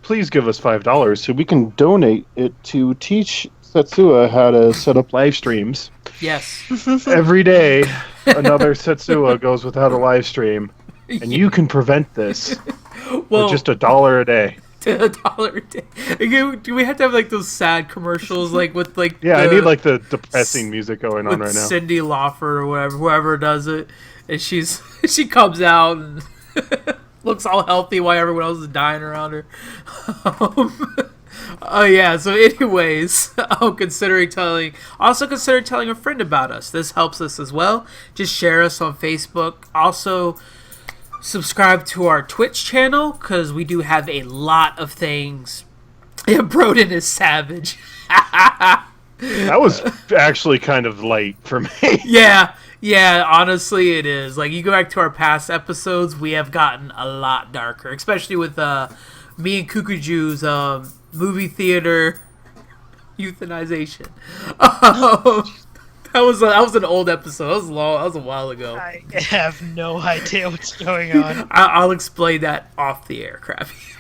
please give us $5 so we can donate it to teach Setsua how to set up live streams. Yes. Every day, another Setsua goes without a live stream, and you can prevent this for just $1 a day. $1 a day. Do we have to have like those sad commercials, like with like? Yeah, I need like the depressing music going on right now. Cindy Lauper or whatever, whoever does it, and she comes out and looks all healthy while everyone else is dying around her. Yeah. So, anyways, consider telling a friend about us. This helps us as well. Just share us on Facebook. Also, subscribe to our Twitch channel, because we do have a lot of things. Yeah, Broden is savage. That was actually kind of light for me. Yeah, honestly it is. Like, you go back to our past episodes, we have gotten a lot darker, especially with me and Kukuju's movie theater euthanization. That was an old episode. That was long. That was a while ago. I have no idea what's going on. I'll explain that off the air, Krabby.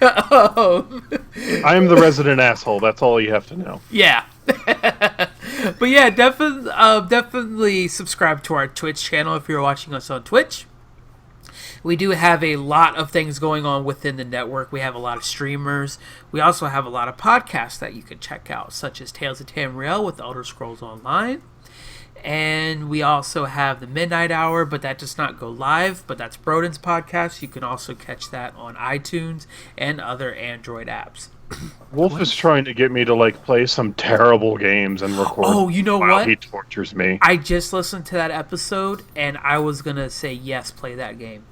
I am the resident asshole. That's all you have to know. Yeah. But yeah, definitely subscribe to our Twitch channel if you're watching us on Twitch. We do have a lot of things going on within the network. We have a lot of streamers. We also have a lot of podcasts that you can check out, such as Tales of Tamriel with Elder Scrolls Online. And we also have the Midnight Hour, but that does not go live. But that's Broden's podcast. You can also catch that on iTunes and other Android apps. Wolf is trying to get me to like play some terrible games and record. Oh, you know what? He tortures me. I just listened to that episode, and I was gonna say yes, play that game.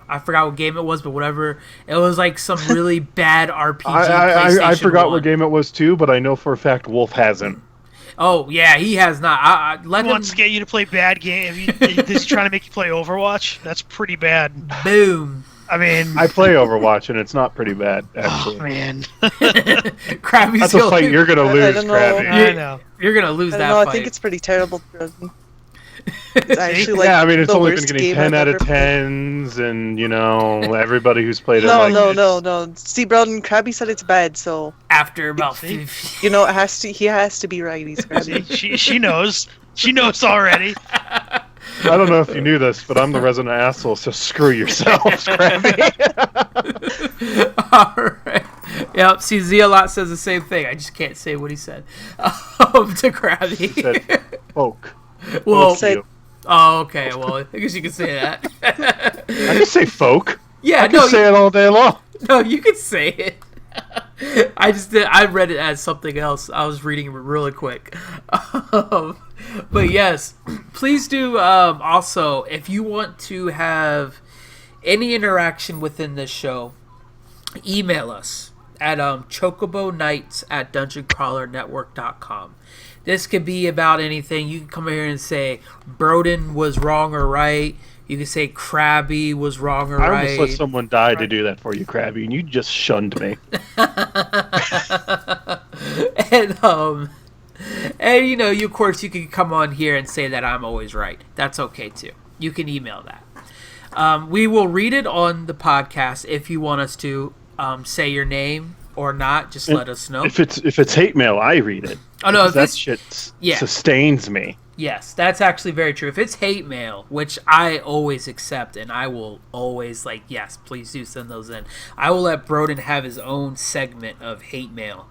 I forgot what game it was, but whatever. It was like some really bad RPG. I forgot what game it was too, but I know for a fact Wolf hasn't. Oh yeah, he has not. He wants to get you to play bad game. Is he trying to make you play Overwatch? That's pretty bad. Boom. I mean, I play Overwatch and it's not pretty bad actually. Oh man, Krabby's that's a fight you're gonna lose, Krabby. I know. You're gonna lose that fight. fight. I think it's pretty terrible. It's actually like yeah, I mean, it's the only been worst getting game 10 I've out of ever played. 10s, and you know, everybody who's played it. No. Steve Brown Krabby said it's bad, so After about you know, it has to. He has to be right. He's Krabby. She knows. She knows already. I don't know if you knew this, but I'm the resident asshole, so screw yourselves, Krabby. Alright. Yep, see, Zealot says the same thing. I just can't say what he said. To Krabby. He said, folk. Well, said- oh, okay. Well, I guess you can say that. I can say folk. Yeah, I can say it all day long. No, you can say it. I read it as something else. I was reading it really quick. But yes, please do. Also, if you want to have any interaction within this show, email us at chocobonights@dungeoncrawlernetwork.com. This could be about anything. You can come here and say Broden was wrong or right. You can say Krabby was wrong or right. I almost let someone die to do that for you, Krabby, and you just shunned me. And you know, of course, you can come on here and say that I'm always right. That's okay too. You can email that. We will read it on the podcast if you want us to say your name or not. Just let us know. If it's hate mail, I read it. Oh no, if that it's, shit yeah. sustains me. Yes, that's actually very true. If it's hate mail, which I always accept, and I will always yes, please do send those in. I will let Broden have his own segment of hate mail.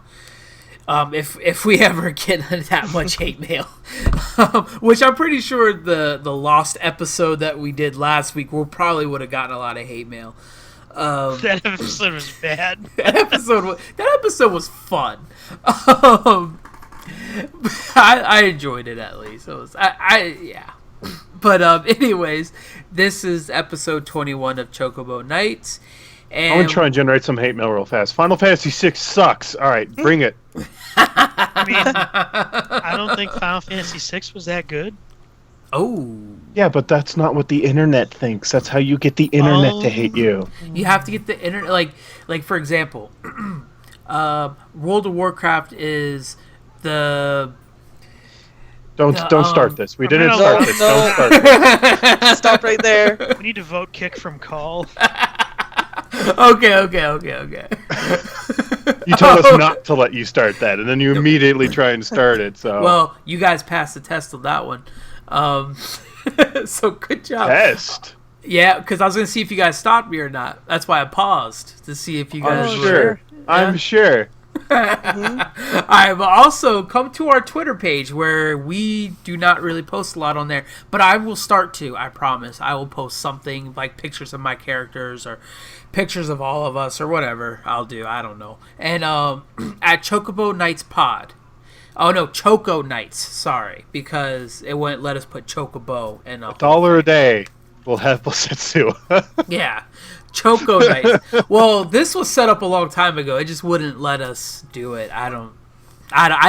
if we ever get that much hate mail, which I'm pretty sure the lost episode that we did last week, we probably would have gotten a lot of hate mail. That episode was bad. That episode was fun. I enjoyed it at least. It was yeah. But anyways, this is episode 21 of Chocobo Nights. And I'm gonna try and generate some hate mail real fast. Final Fantasy VI sucks. All right, bring it. I mean, I don't think Final Fantasy VI was that good. Oh, Yeah, but that's not what the internet thinks. That's how you get the internet to hate you. you have to get the internet. Like for example, World of Warcraft is the. Don't start this. We didn't no, start this. no. Don't start this. Stop right there. We need to vote kick from call. Okay. You told us not to let you start that, and then you immediately try and start it. So Well, you guys passed the test on that one. So good job. test. Yeah, because I was gonna see if you guys stopped me or not. That's why I paused to see if you guys. I'm were... sure. I'm sure. All right, but also come to our Twitter page where we do not really post a lot on there, but I will start to. I promise. I will post something like pictures of my characters or pictures of all of us or whatever I'll do. I don't know. And at Chocobo Nights Pod. Oh no, Choco Nights. Sorry, because it wouldn't let us put Chocobo and $1 a day. We'll have Bosetsu. yeah. Choco Nights. Well, this was set up a long time ago. It just wouldn't let us do it. I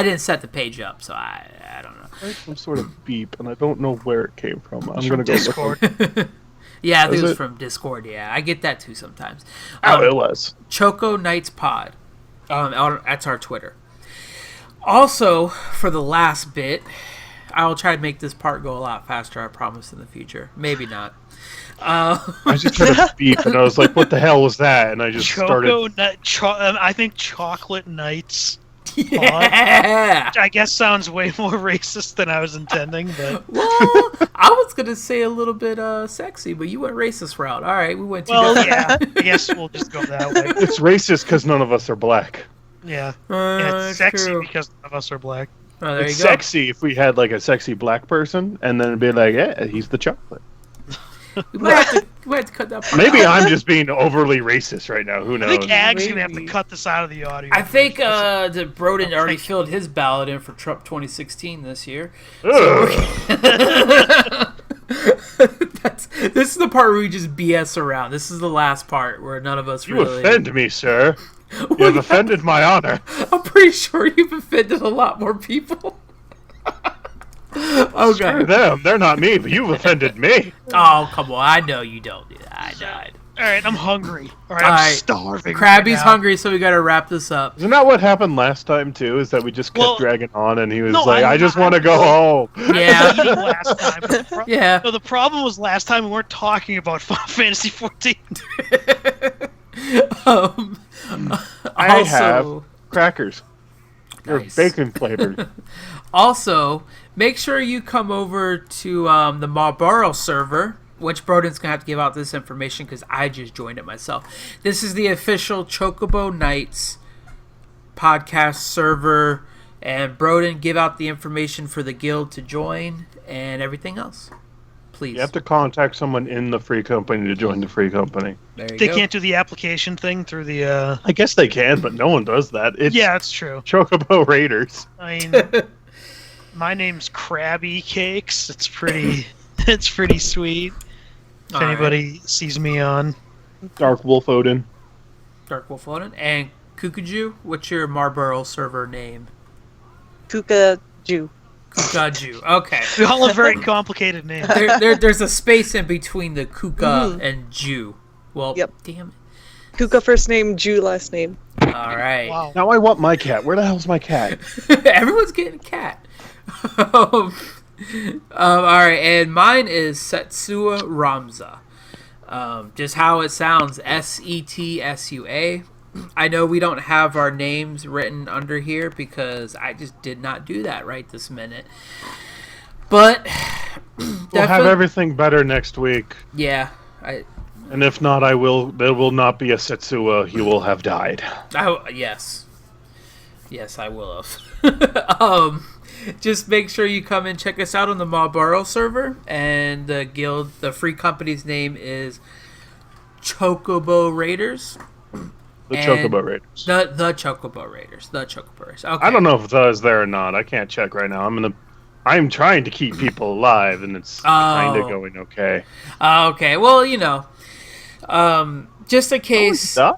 didn't set the page up, so I don't know. Some sort of beep, and I don't know where it came from. I'm From gonna go Discord. Yeah, I think Was it was it? from Discord. Yeah, I get that too sometimes. Oh, it was. Choco Nights Pod. That's our Twitter. Also, for the last bit, I will try to make this part go a lot faster. I promise in the future. Maybe not. I just heard a beep, and I was like, "What the hell was that?" And I just started. I think Chocolate Nights. Yeah. I guess sounds way more racist than I was intending, but Well, I was gonna say a little bit sexy, but you went racist route. All right, we went too. well, yeah. I guess we'll just go that way. It's racist because none of us are black. Yeah, and it's sexy true. because none of us are black. Oh, there It's you go. sexy if we had like a sexy black person, and then it'd be like, "Yeah, he's the chocolate." We might have to cut that part Maybe out. I'm just being overly racist right now. Who I knows? think Ag's gonna have to Maybe. cut this out of the audio. I think that Broden already Thank you. filled his ballot in for Trump 2016 this year. Ugh. This is the part where we just BS around. This is the last part where none of us You really. offend me, sir. You Well, have offended my honor. I'm pretty sure you've offended a lot more people. Screw Okay. them. They're not me, but you've offended me. Oh, come on. I know you don't do that. I know. All right, I'm hungry. All right, All I'm right. starving. Krabby's right now. hungry, so we gotta wrap this up. Isn't that what happened last time too? Is that we just kept Well, dragging on, and he was no, like, I'm "I just not- want to go home." Yeah. Eating last time. but the pro- Yeah. No, the problem was last time we weren't talking about Final Fantasy 14. um, I also, have crackers. They're Nice. bacon flavored. Also, make sure you come over to the Marlboro server, which Broden's going to have to give out this information because I just joined it myself. This is the official Chocobo Nights podcast server, and Broden, give out the information for the guild to join and everything else. Please. You have to contact someone in the free company to join the free company. There you They go. can't do the application thing through the. I guess they can, but no one does that. It's Yeah, that's true. Chocobo Raiders. I mean, my name's Krabby Cakes. It's pretty. It's pretty sweet. If All right. anybody sees me on. Dark Wolf Odin. Dark Wolf Odin. And Kukuju, what's your Marlboro server name? Kuka Jew. Kukaju. Okay. We all have very complicated names. There's a space in between the Kuka and Jew. Well, Yep. damn Kuka first name, Jew last name. it. All right. Wow. Now I want my cat. Where the hell's my cat? Everyone's getting a cat. All right, and mine is Setsua Ramza. Just how it sounds, Setsua. I know we don't have our names written under here because I just did not do that right this minute. But We'll have everything better next week. yeah, And if not, there will not be a Setsua. He will have died. yes. Yes, I will have. Just make sure you come and check us out on the Marlboro server. And the guild, the free company's name is Chocobo Raiders. The And Chocobo Raiders. The Chocobo Raiders. The Chocobo Raiders. Okay. I don't know if the is there or not. I can't check right now. I'm trying to keep people alive, and it's kind of going okay. Okay. Well, just in case, Die?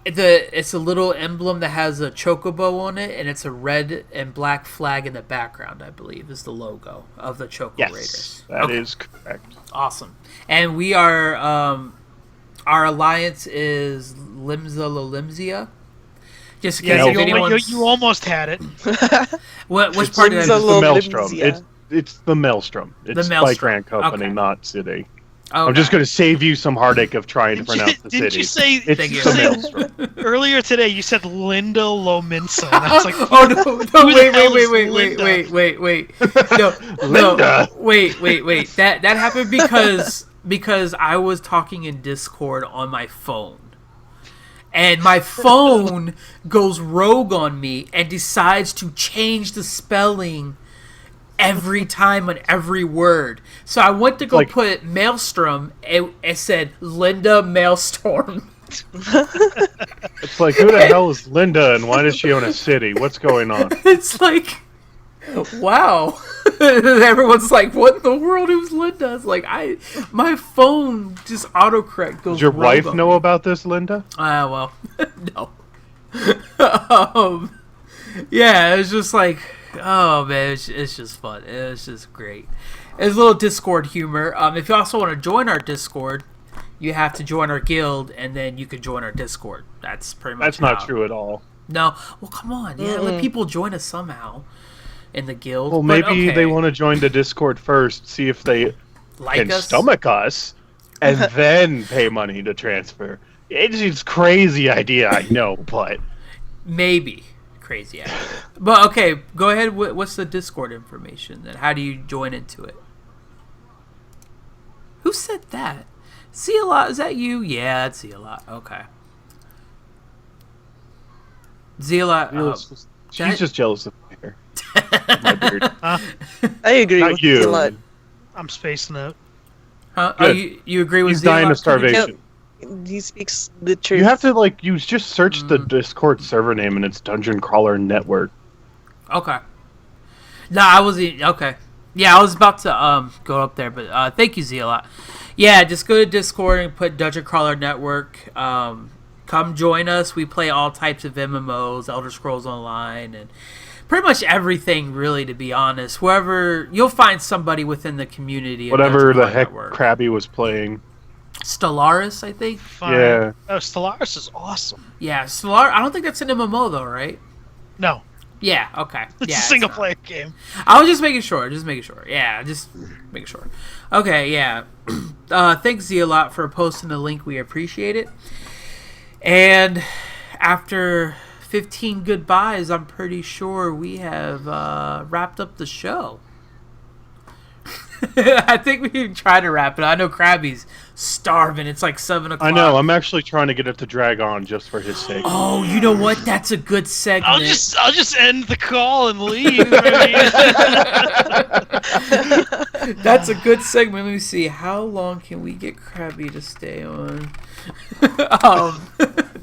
it's a little emblem that has a chocobo on it, and it's a red and black flag in the background. I believe is the logo of the Choco Raiders. Yes, that is correct. Awesome. And we are our alliance is Limsa Lolimzia. Just in case Yeah, if anyone's... you almost had it. Which part did I It's just... the Maelstrom. Limsia. It's the Maelstrom. It's by Maelstrom. Grant Company, Okay. not City. Okay. I'm just going to save you some heartache of trying to pronounce the Didn't city. you say? It's Thank you. the Maelstrom. Earlier today, you said Linda Lominsa. And I was like, Oh no! Who the hell is Wait! No, Linda. Wait! That happened because I was talking in Discord on my phone, and my phone goes rogue on me and decides to change the spelling every time on every word. So I went to go Like- put Maelstrom, and it said Linda Maelstorm. It's like, who the hell is Linda, and why does she own a city? What's going on? It's like, wow. Everyone's like, what in the world? Who's Linda? It's like, my phone just autocorrect goes. Does your rogue wife on know me. about this, Linda? Well, no. Yeah, it's just like, oh man, it's just fun. It's just great. It's a little Discord humor. If you also want to join our Discord, you have to join our guild, and then you can join our Discord. That's pretty much. That's not how- true at all. No, well, come on, yeah, let people join us somehow in the guild. Well, But, maybe okay, they want to join the Discord first, see if they like can us. stomach us, and then pay money to transfer. It's a crazy idea, I know, but Maybe crazy idea. But okay, go ahead. What's the Discord information? Then how do you join into it? Who said that? See a lot? Is that you? Yeah, it's see a lot. Okay. Zealot. she's just jealous of my hair. My beard. I agree Not with you. you a lot. I'm spacing out. Huh? Oh, Good. you agree with He's dying of Zealot? starvation. He speaks the truth. You have to you just search the Discord server name and it's Dungeon Crawler Network. Okay. No, I wasn't. Okay. Yeah, I was about to go up there, but thank you, Zealot. Yeah, just go to Discord and put Dungeon Crawler Network. Come join us. We play all types of MMOs, Elder Scrolls Online, and pretty much everything, really, to be honest. Wherever you'll find somebody within the community. of Whatever Dungeon the Crawler heck Network. Krabby was playing. Stellaris, I think. Fine. Yeah. Oh, Stellaris is awesome. Yeah, Stellaris. I don't think that's an MMO though, right? No, Yeah. Okay. it's Yeah, a single not. player game. I was just making sure. Yeah, just making sure. Okay, yeah. Thanks, Zealot, for posting the link. We appreciate it. And after 15 goodbyes, I'm pretty sure we have wrapped up the show. I think we can try to wrap it. I know Krabby's starving. It's like 7 o'clock. I know. I'm actually trying to get it to drag on just for his sake. Oh, you know what? That's a good segment. I'll just end the call and leave. That's a good segment. Let me see. How long can we get Krabby to stay on?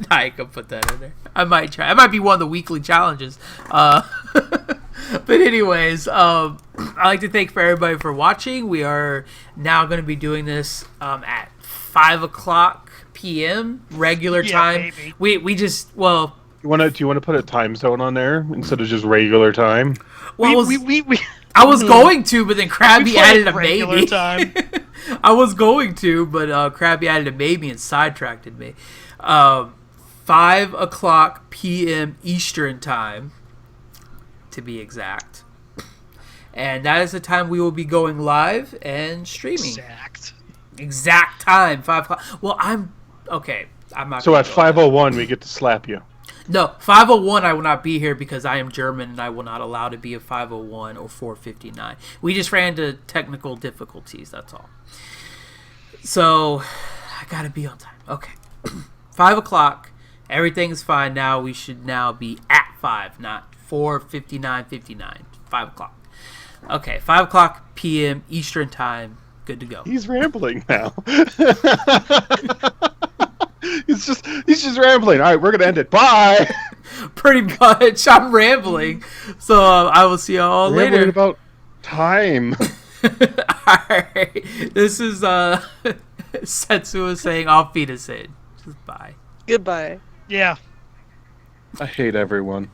I could put that in there. I might try. It might be one of the weekly challenges. But anyways, I'd like to thank for everybody for watching. We are now going to be doing this at 5 o'clock p.m. regular Yeah, time. maybe. We just Do you want to put a time zone on there instead of just regular time? well, we I was going to, but then Krabby play added a regular maybe. time. I was going to, but Krabby added a maybe and sidetracked me. 5 o'clock p.m. Eastern time, to be exact. And that is the time we will be going live and streaming. Exact time, 5 o'clock. Well, I'm okay. I'm not. So gonna at go 5:01 we get to slap you. No, 5:01 I will not be here because I am German and I will not allow to be a 5:01 or 4:59. We just ran into technical difficulties, that's all. So, I gotta be on time. Okay. 5 o'clock. Everything's fine now. We should now be at 5, not 4:59:59. 5 o'clock. Okay, 5 o'clock p.m. Eastern time. Good to go. He's rambling now. he's just rambling. All right, we're gonna end it. Bye. Pretty much, I'm rambling. So I will see you all Rambling later. about time. Alright. This is Setsua saying Auf Wiedersehen. Just bye. Goodbye. Yeah. I hate everyone.